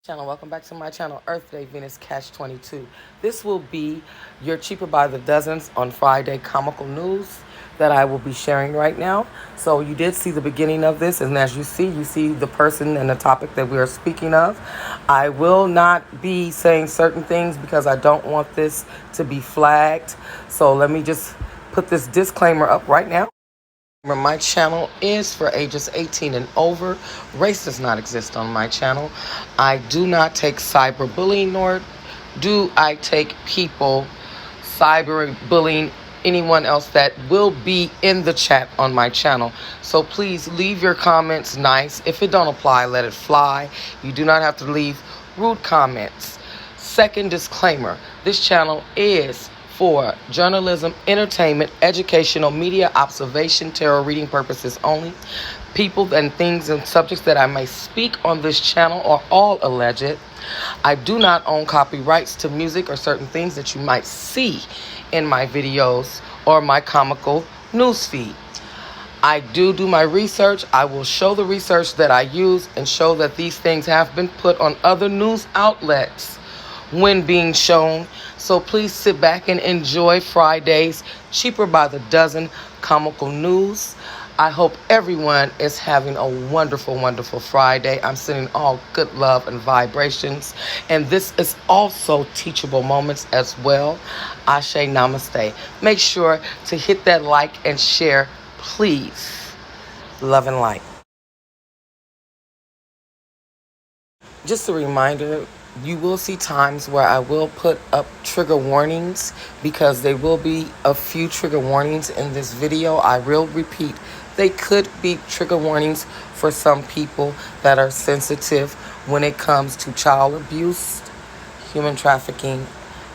Channel. Welcome back to my channel, Earth Day Venus Cash 22. This will be your cheaper by the dozens on Friday comical news that I will be sharing right now. So you did see the beginning of this, and as you see the person and the topic that we are speaking of. I will not be saying certain things because I don't want this to be flagged. So let me just put this disclaimer up right now. My channel is for ages 18 and over. Race does not exist on my channel. I do not take cyberbullying, nor do I take people cyberbullying anyone else that will be in the chat on my channel. So please leave your comments nice. If it don't apply, let it fly. You do not have to leave rude comments. Second disclaimer, this channel is for journalism, entertainment, educational, media observation, tarot reading purposes only. People and things and subjects that I may speak on this channel are all alleged. I do not own copyrights to music or certain things that you might see in my videos or my comical news feed. I do my research. I will show the research that I use and show that these things have been put on other news outlets when being shown. So please sit back and enjoy Friday's cheaper by the dozen comical news. I hope everyone is having a wonderful, wonderful Friday. I'm sending all good love and vibrations. And this is also teachable moments as well. Ashe, namaste. Make sure to hit that like and share, please. Love and light. Just a reminder, you will see times where I will put up trigger warnings because there will be a few trigger warnings in this video. I will repeat, they could be trigger warnings for some people that are sensitive when it comes to child abuse, human trafficking,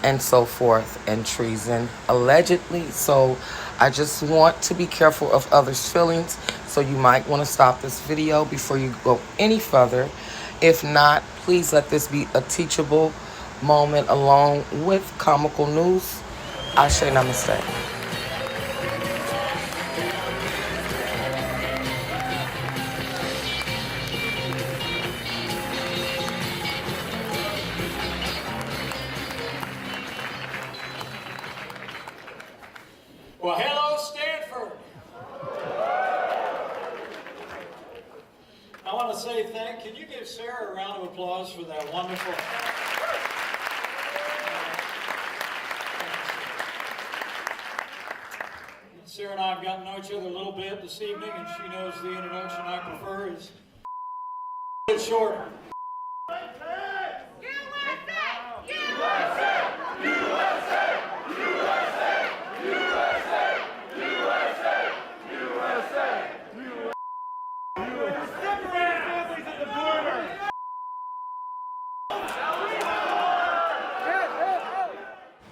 and so forth, and treason, allegedly. So I just want to be careful of others' feelings. So you might want to stop this video before you go any further. If not, please let this be a teachable moment along with comical news. Ashe, namaste. Well, hello, Stanford. I want to say can you give Sarah a round of applause for that wonderful... Sarah and I have gotten to know each other a little bit this evening, and she knows the introduction I prefer is a bit shorter.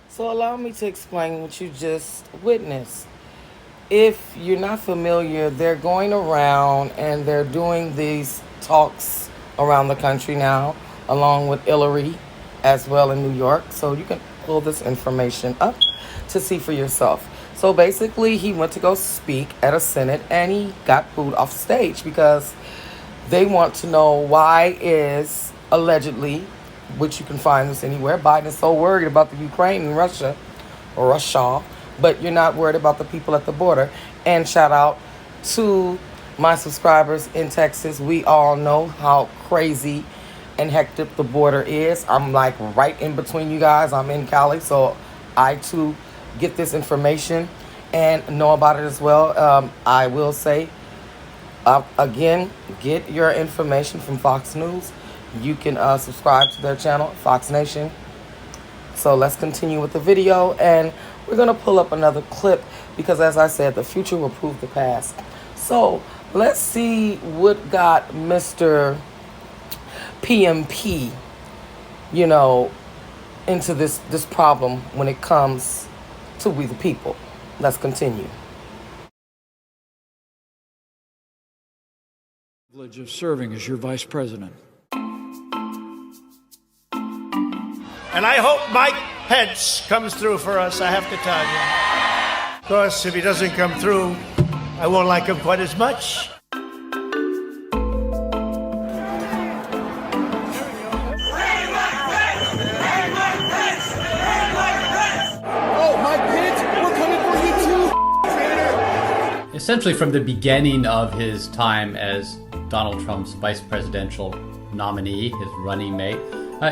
So allow me to explain what you just witnessed. If you're not familiar, they're going around and they're doing these talks around the country now, along with Hillary as well in New York. So you can pull this information up to see for yourself. So basically, he went to go speak at a Senate and he got booed off stage because they want to know why is allegedly, which you can find this anywhere, Biden is so worried about the Ukraine and Russia, but you're not worried about the people at the border. And shout out to my subscribers in Texas. We all know how crazy and hectic the border is. I'm like right in between you guys. I'm in Cali, so I too get this information and know about it as well. I will say, again, get your information from Fox News. You can subscribe to their channel, Fox Nation. So let's continue with the video, and we're going to pull up another clip because, as I said, the future will prove the past. So let's see what got Mr. PMP, into this problem when it comes to we the people. Let's continue. Privilege of serving as your vice president. And I hope Mike Pence comes through for us, I have to tell you. Of course, if he doesn't come through, I won't like him quite as much. essentially from the beginning of his time as Donald Trump's vice presidential nominee, his running mate,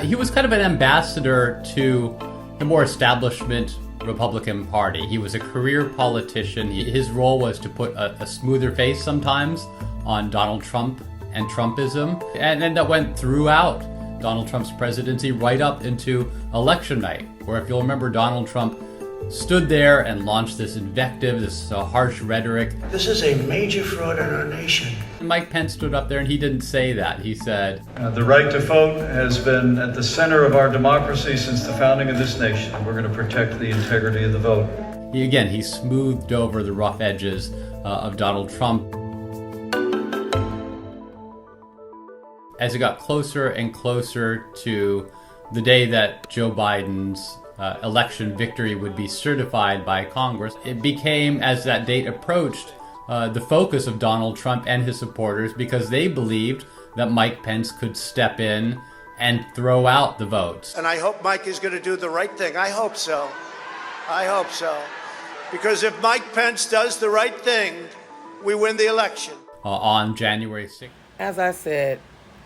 he was kind of an ambassador to the more establishment Republican Party. He was a career politician. His role was to put a smoother face sometimes on Donald Trump and Trumpism, and that went throughout Donald Trump's presidency right up into election night, where if you'll remember, Donald Trump stood there and launched this invective, this harsh rhetoric. This is a major fraud in our nation. Mike Pence stood up there and he didn't say that. He said, The right to vote has been at the center of our democracy since the founding of this nation. We're going to protect the integrity of the vote. He smoothed over the rough edges of Donald Trump. As it got closer and closer to the day that Joe Biden's election victory would be certified by Congress, it became, as that date approached, the focus of Donald Trump and his supporters, because they believed that Mike Pence could step in and throw out the votes. And I hope Mike is going to do the right thing. I hope so. I hope so. Because if Mike Pence does the right thing, we win the election. On January 6th. As I said,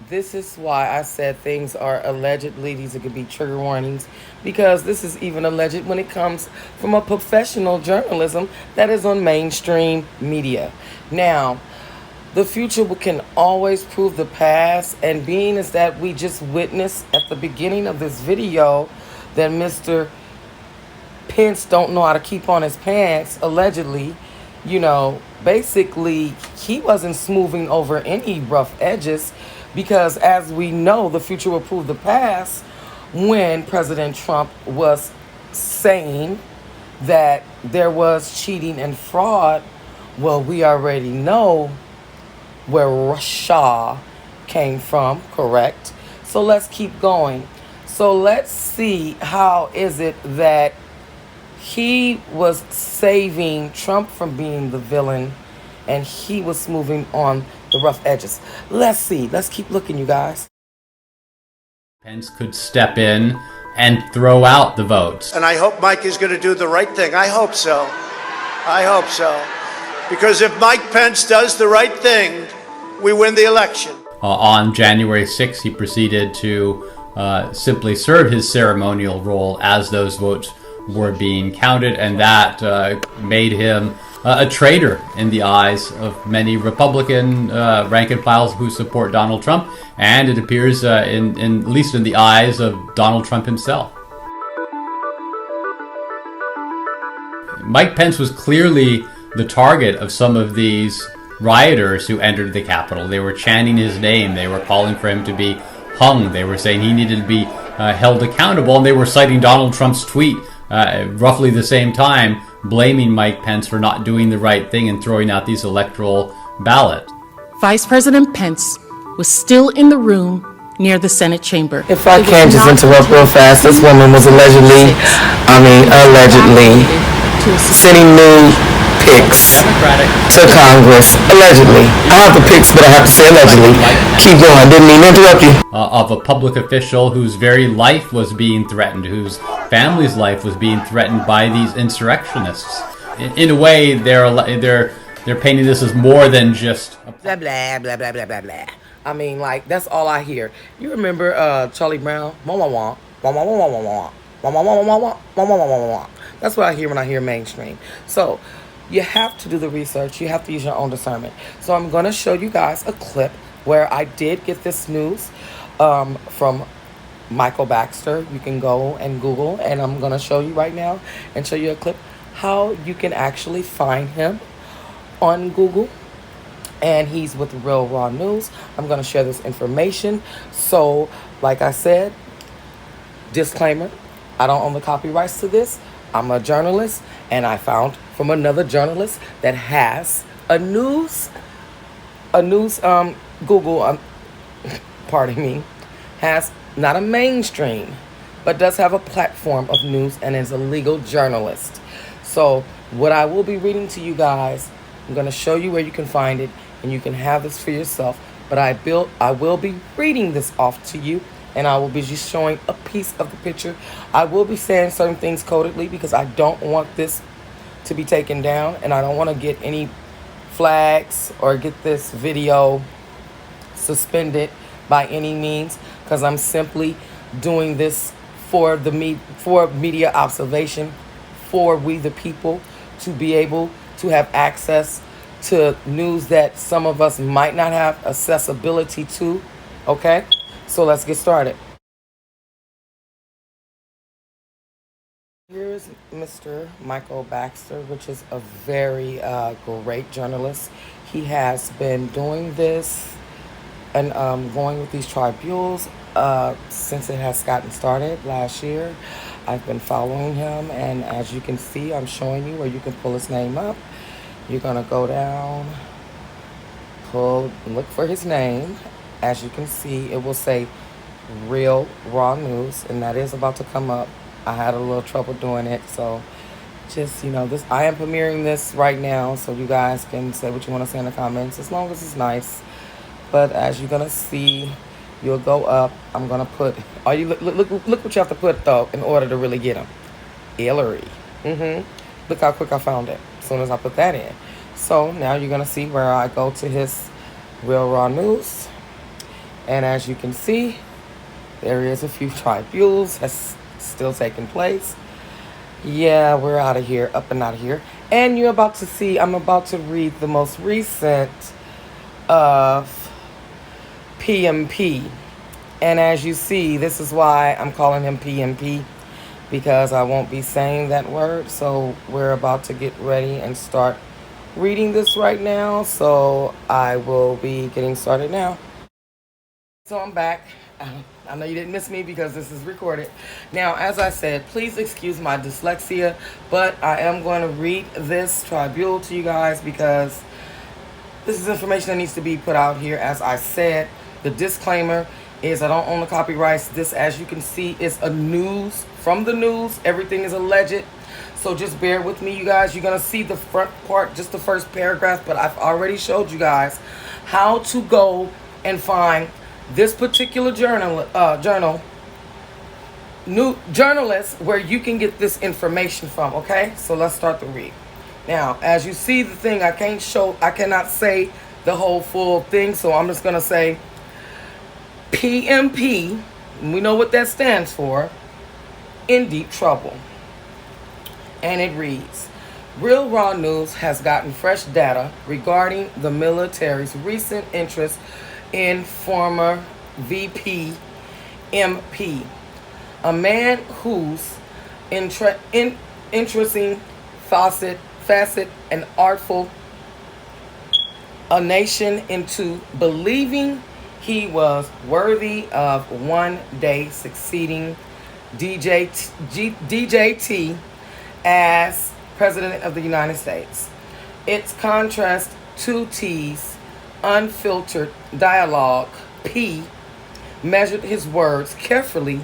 this is why I said things are allegedly. These could be trigger warnings, because this is even alleged when it comes from a professional journalism that is on mainstream media. Now, the future can always prove the past, and being is that we just witnessed at the beginning of this video that Mr. Pence don't know how to keep on his pants, allegedly. Basically, he wasn't smoothing over any rough edges, because as we know, the future will prove the past when President Trump was saying that there was cheating and fraud. Well, we already know where Russia came from, correct? So let's keep going. So let's see, how is it that he was saving Trump from being the villain and he was moving on the rough edges? Let's see. Let's keep looking, you guys. Pence could step in and throw out the votes. And I hope Mike is going to do the right thing. I hope so. I hope so. Because if Mike Pence does the right thing, we win the election. On January 6th, he proceeded to simply serve his ceremonial role as those votes were being counted, and that made him a traitor in the eyes of many Republican rank and files who support Donald Trump, and it appears in at least in the eyes of Donald Trump himself. Mike Pence was clearly the target of some of these rioters who entered the Capitol. They were chanting his name. They were calling for him to be hung. They were saying he needed to be held accountable, and they were citing Donald Trump's tweet roughly the same time, blaming Mike Pence for not doing the right thing and throwing out these electoral ballots. Vice President Pence was still in the room near the Senate chamber. If I can just interrupt real fast, this woman was allegedly sending new pics to Congress. Allegedly. I have the pics, but I have to say allegedly. Keep going. Didn't mean to interrupt you. Of a public official whose very life was being threatened, whose family's life was being threatened by these insurrectionists. In a way, they're painting this as more than just a blah blah blah blah blah blah blah. I mean, like, that's all I hear. You remember Charlie Brown? Wah wah wah wah wah wah wah wah wah wah wah wah wah wah wah wah. That's what I hear when I hear mainstream. So you have to do the research. You have to use your own discernment. So I'm going to show you guys a clip where I did get this news from Michael Baxter. You can go and Google, and I'm going to show you right now and show you a clip how you can actually find him on Google. And he's with Real Raw News. I'm going to share this information. So, like I said, disclaimer, I don't own the copyrights to this. I'm a journalist, and I found from another journalist that has a news Google, pardon me, has not a mainstream, but does have a platform of news and is a legal journalist. So what I will be reading to you guys, I'm going to show you where you can find it, and you can have this for yourself. But I will be reading this off to you, and I will be just showing a piece of the picture. I will be saying certain things codedly because I don't want this to be taken down, and I don't want to get any flags or get this video suspended by any means, because I'm simply doing this for for media observation, for we the people to be able to have access to news that some of us might not have accessibility to. Okay, so let's get started. Here's Mr. Michael Baxter, which is a very great journalist. He has been doing this and going with these tribunals since it has gotten started last year. I've been following him, and as you can see, I'm showing you where you can pull his name up. You're gonna go down, look for his name. As you can see, it will say Real Raw News, and that is about to come up. I had a little trouble doing it, so just, this, I am premiering this right now, so you guys can say what you want to say in the comments, as long as it's nice. But as you're gonna see, you'll go up. I'm gonna put. Look what you have to put though in order to really get him. Hillary. Look how quick I found it. As soon as I put that in. So now you're gonna see where I go to his Real Raw News, and as you can see, there is a few tribunals that's still taking place. Yeah, we're out of here, up and out of here. And you're about to see. I'm about to read the most recent of PMP. And as you see, this is why I'm calling him PMP, because I won't be saying that word. So we're about to get ready and start reading this right now. So I will be getting started now. So I'm back. I know you didn't miss me because this is recorded. Now, as I said, please excuse my dyslexia, but I am going to read this tribunal to you guys because this is information that needs to be put out here. As I said, the disclaimer is I don't own the copyrights. This, as you can see, is a news from the news. Everything is alleged. So just bear with me, you guys. You're going to see the front part, just the first paragraph, but I've already showed you guys how to go and find this particular journalist where you can get this information from. Okay, so let's start the read. Now, as you see the thing, I cannot say the whole full thing, so I'm just gonna say PMP, we know what that stands for, in deep trouble. And it reads, Real Raw News has gotten fresh data regarding the military's recent interest in former VP MP, a man whose interesting facet and artful a nation into believing he was worthy of one day succeeding DJT as President of the United States. Its contrast to T's unfiltered dialogue, P measured his words carefully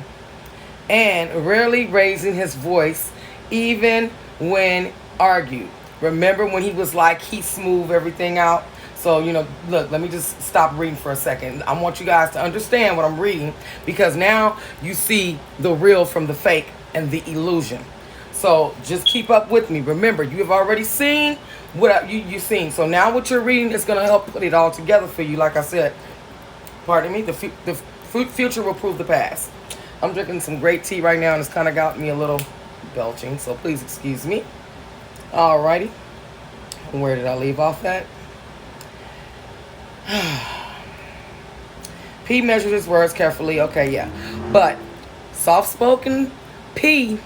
and rarely raising his voice even when argued. Remember when he was like, he smoothed everything out? So, look, let me just stop reading for a second. I want you guys to understand what I'm reading, because now you see the real from the fake and the illusion. So just keep up with me. Remember, you have already seen what you've seen. So now what you're reading is going to help put it all together for you. Like I said, pardon me, the future will prove the past. I'm drinking some great tea right now, and it's kind of got me a little belching, so please excuse me. Alrighty. Where did I leave off at? P measured his words carefully. Okay, yeah. But soft-spoken P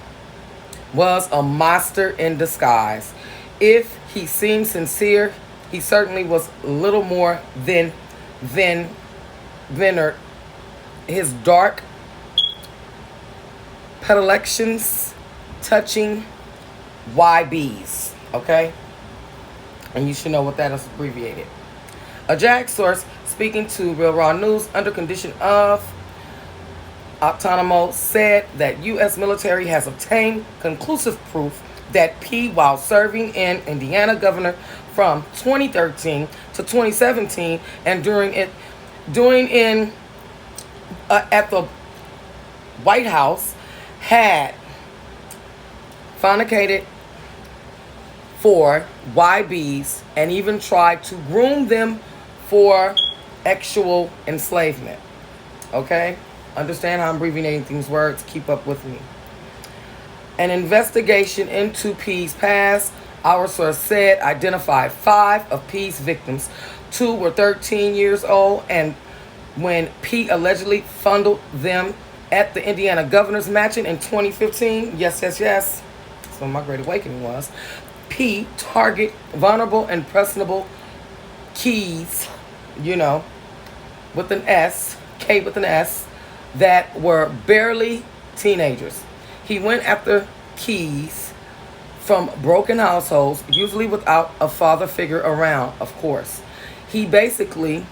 was a monster in disguise. If he seemed sincere, he certainly was little more than veneered. His dark predilections touching YBs, okay? And you should know what that is abbreviated. A JAG source speaking to Real Raw News under condition of autonomy said that U.S. military has obtained conclusive proof that P, while serving in Indiana governor from 2013 to 2017 and at the White House, had for YBs and even tried to groom them for actual enslavement. Okay? Understand how I'm abbreviating these words? Keep up with me. An investigation into P's past, our source said, identified 5 of P's victims. 2 were 13 years old, and when P allegedly fondled them at the Indiana governor's mansion in 2015, yes, that's what my great awakening was, P target vulnerable and impressionable keys, with an S, K with an S, that were barely teenagers. He went after keys from broken households, usually without a father figure around, of course. He basically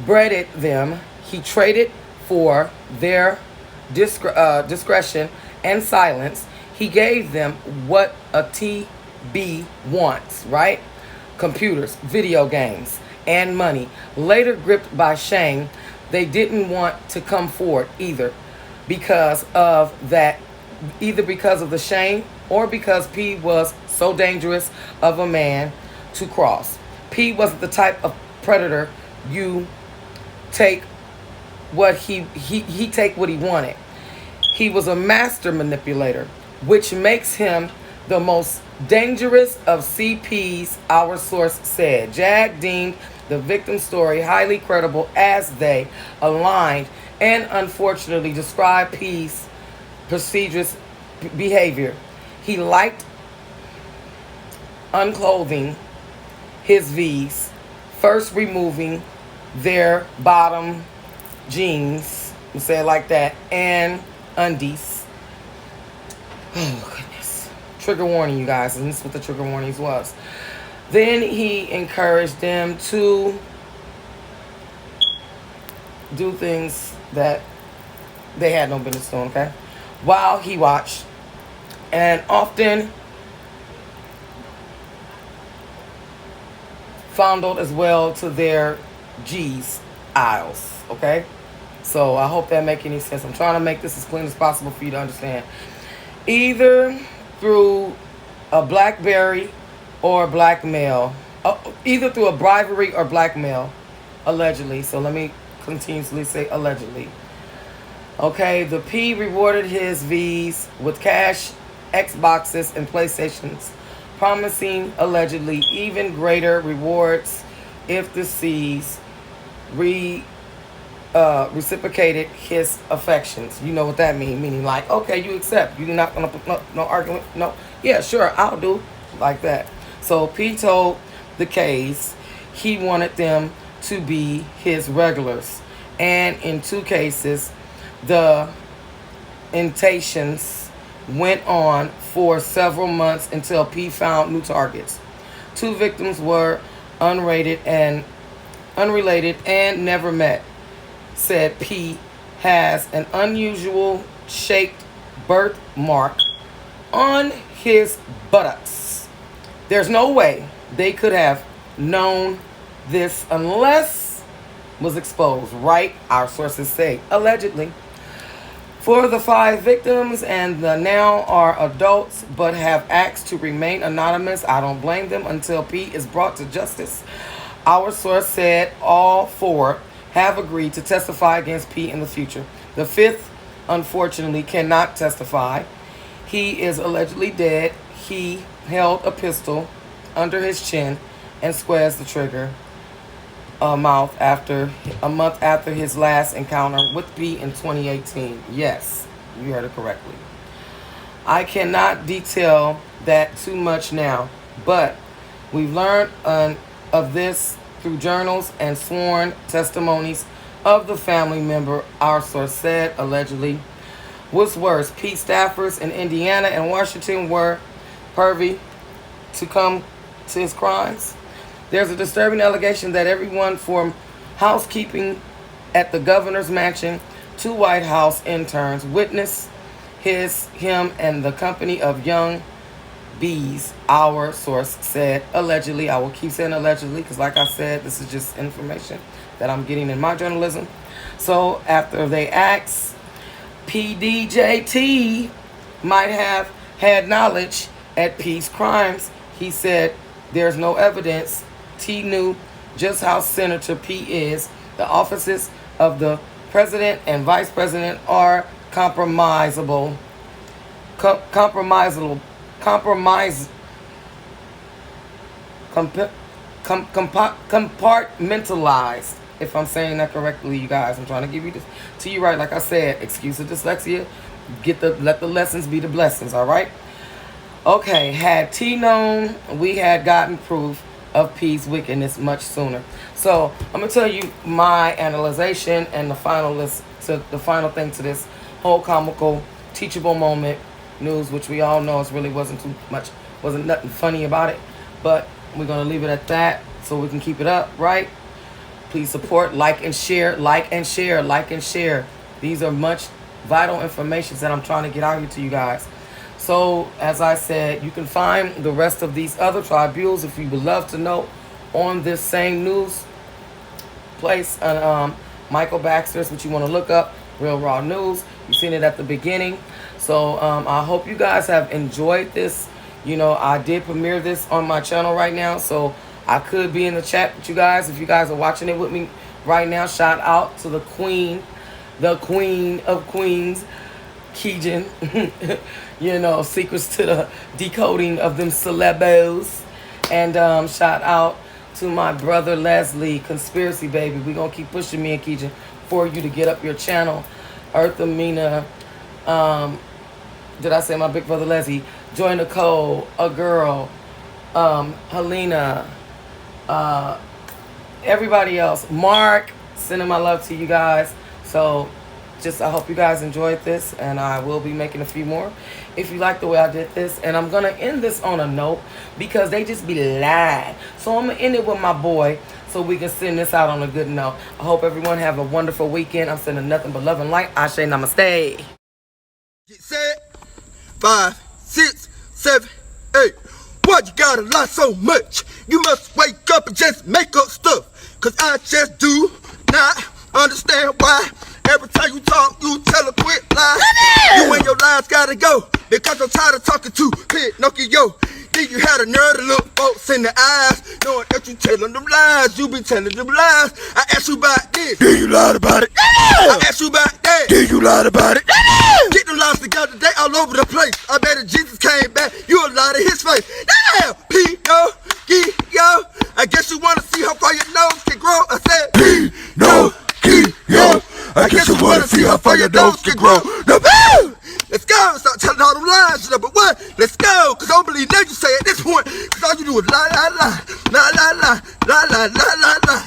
breaded them. He traded for their discretion and silence. He gave them what a TB wants, right? Computers, video games, and money. Later gripped by shame, they didn't want to come forward either because of the shame or because P was so dangerous of a man to cross. P wasn't the type of predator you take what he take what he wanted. He was a master manipulator, which makes him the most dangerous of CPs, our source said. JAG deemed the victim's story highly credible as they aligned and unfortunately described P's procedures behavior. He liked unclothing his V's, first removing their bottom jeans, we'll say it like that, and undies. Oh, goodness. Trigger warning, you guys, and this is what the trigger warnings was. Then he encouraged them to do things that they had no business doing, okay? While he watched, and often fondled as well to their G's aisles, okay? So I hope that make any sense. I'm trying to make this as clean as possible for you to understand. Either through a blackberry or blackmail, either through a bribery or blackmail, allegedly. So let me continuously say allegedly. Okay, the P rewarded his V's with cash, Xboxes, and PlayStations, promising allegedly even greater rewards if the C's reciprocated his affections. You know what that means? Meaning like, okay, you accept. You're not gonna put no argument. No, yeah, sure, I'll do like that. So P told the K's he wanted them to be his regulars, and in 2 cases, the invitations went on for several months until P found new targets. 2 victims were unrated and unrelated and never met. Said P has an unusual shaped birthmark on his buttocks. There's no way they could have known this unless was exposed, right? Our sources say, allegedly. For the 5 victims and the now are adults but have asked to remain anonymous, I don't blame them until P is brought to justice. Our source said all 4 have agreed to testify against P in the future. The 5th, unfortunately, cannot testify. He is allegedly dead. He held a pistol under his chin and squares the trigger a month after his last encounter with P in 2018. Yes, you heard it correctly. I cannot detail that too much now, but we've learned of this through journals and sworn testimonies of the family member, our source said, allegedly. What's worse, P staffers in Indiana and Washington were privy to come to his crimes. There's a disturbing allegation that everyone from housekeeping at the governor's mansion to White House interns witnessed him and the company of young B's, our source said, allegedly. I will keep saying allegedly because, like I said, this is just information that I'm getting in my journalism. So after they asked, PDJT might have had knowledge at Peace Crimes. He said, there's no evidence. T knew just how Senator P is. The offices of the president and vice president are compromisable. Compartmentalized. If I'm saying that correctly, you guys, I'm trying to give you this to you right. Like I said, excuse the dyslexia. Let the lessons be the blessings. All right. Okay. Had T known, we had gotten proof of P's wickedness much sooner. So I'm gonna tell you my analyzation and the final thing to this whole comical, teachable moment news, which we all know really wasn't nothing funny about it, but we're gonna leave it at that so we can keep it up, right? Please support, like and share, like and share, like and share. These are much vital information that I'm trying to get out here to you guys. So, as I said, you can find the rest of these other tribunes, if you would love to know, on this same news place. And Michael Baxter's, what you want to look up, Real Raw News. You've seen it at the beginning. So, I hope you guys have enjoyed this. You know, I did premiere this on my channel right now, so I could be in the chat with you guys. If you guys are watching it with me right now, shout out to the queen of queens, Keejan. You know, secrets to the decoding of them celebos. And shout out to my brother Leslie, Conspiracy Baby. We're going to keep pushing me and Keejan for you to get up your channel. Eartha Mina, did I say my big brother Leslie? Joy Nicole, A Girl, Helena, everybody else. Mark, sending my love to you guys. So I hope you guys enjoyed this, and I will be making a few more if you like the way I did this. And I'm going to end this on a note because they just be lying. So I'm going to end it with my boy so we can send this out on a good note. I hope everyone have a wonderful weekend. I'm sending nothing but love and light. Ashe, namaste. Get set. 5, 6, 7, 8. Why you gotta lie so much? You must wake up and just make up stuff. Cause I just do not understand why. Every time you talk, you tell a quick lie. You and your lies gotta go. Because I'm tired of talking to Pinocchio. Then you had a nerve to look folks in the eyes, knowing that you telling them lies. You be telling them lies. I asked you about this. Then you lied about it. I asked you about that. Then you lied about it. Get them lies together, they all over the place. I bet if Jesus came back, you would lie to his face. Damn, P-O-G-O. I guess you wanna see how far your nose can grow. I said P-No-G-O. I guess you wanna see how far your nose can grow. Now, let's go. Start telling all them lies. Number one, let's go. Cause I don't believe nothing you say at this point. Cause all you do is lie, lie, lie. Lie, lie, lie. Lie, lie, lie, lie, lie.